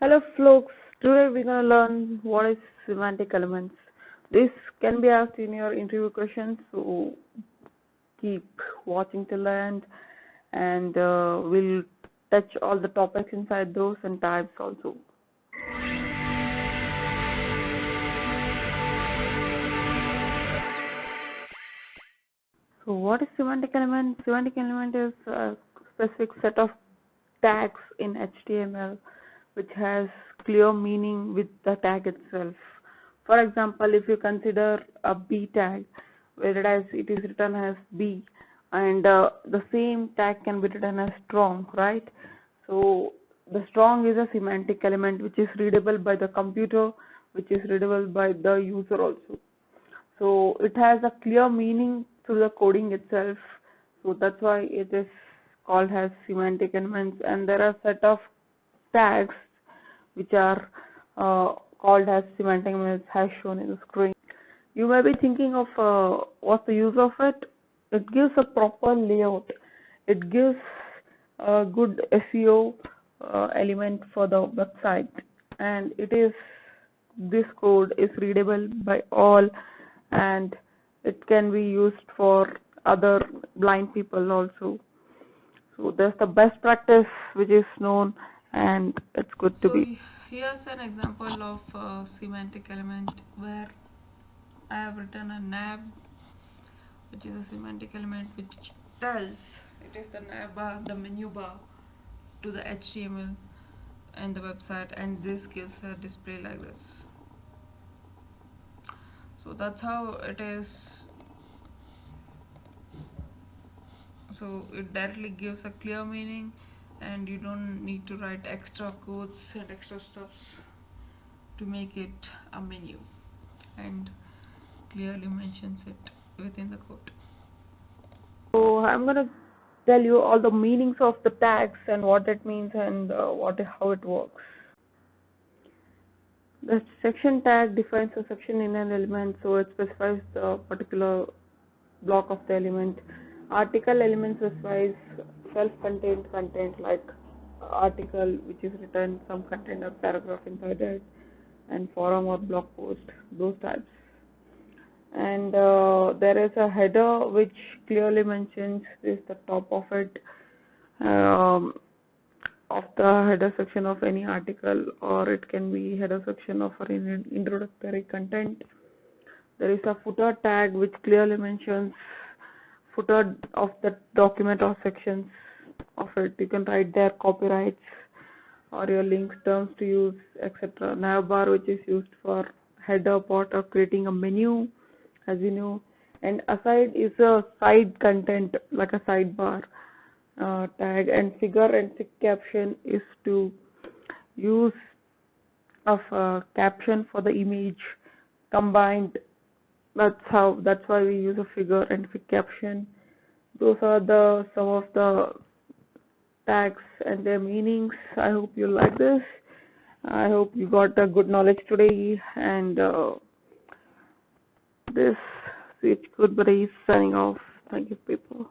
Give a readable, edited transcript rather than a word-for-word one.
Hello, folks. Today we're gonna learn what is semantic elements. This can be asked in your interview questions, so keep watching till the end, and we'll touch all the topics inside those and types also. So, what is semantic element? Semantic element is a specific set of tags in HTML which has clear meaning with the tag itself. For example, if you consider a B tag, whereas it is written as B, and the same tag can be written as strong, right? So the strong is a semantic element which is readable by the computer, which is readable by the user also. So it has a clear meaning through the coding itself. So that's why it is called as semantic elements. And there are a set of tags which are called as semantic elements as shown in the screen. You may be thinking of what's the use of it. It gives a proper layout. It gives a good SEO element for the website, and this code is readable by all, and it can be used for other blind people also. So there's the best practice which is known, and it's good to be. Here's an example of a semantic element where I have written a nav, which is a semantic element which tells it is the nav bar, the menu bar to the HTML and the website, and this gives a display like this. So that's how it is. So it directly gives a clear meaning, and you don't need to write extra codes and extra stuffs to make it a menu, and clearly mentions it within the code. So I'm gonna tell you all the meanings of the tags and what it means and how it works. The section tag defines a section in an element, so it specifies the particular block of the element. Article element specifies self-contained content like article which is written some content or paragraph inside it, and forum or blog post, those types. And there is a header which clearly mentions is the top of it, of the header section of any article, or it can be header section of an introductory content. There is a footer tag which clearly mentions footer of the document or sections of it. You can write there copyrights or your links, terms to use, etc. Navbar, which is used for header part of creating a menu, as you know. And aside is a side content like a sidebar tag, and figure and fic caption is to use of caption for the image combined. That's why we use a figure and fic caption. Those are some of the tags and their meanings. I hope you like this. I hope you got a good knowledge today, and this Switch Goodberry is signing off. Thank you, people.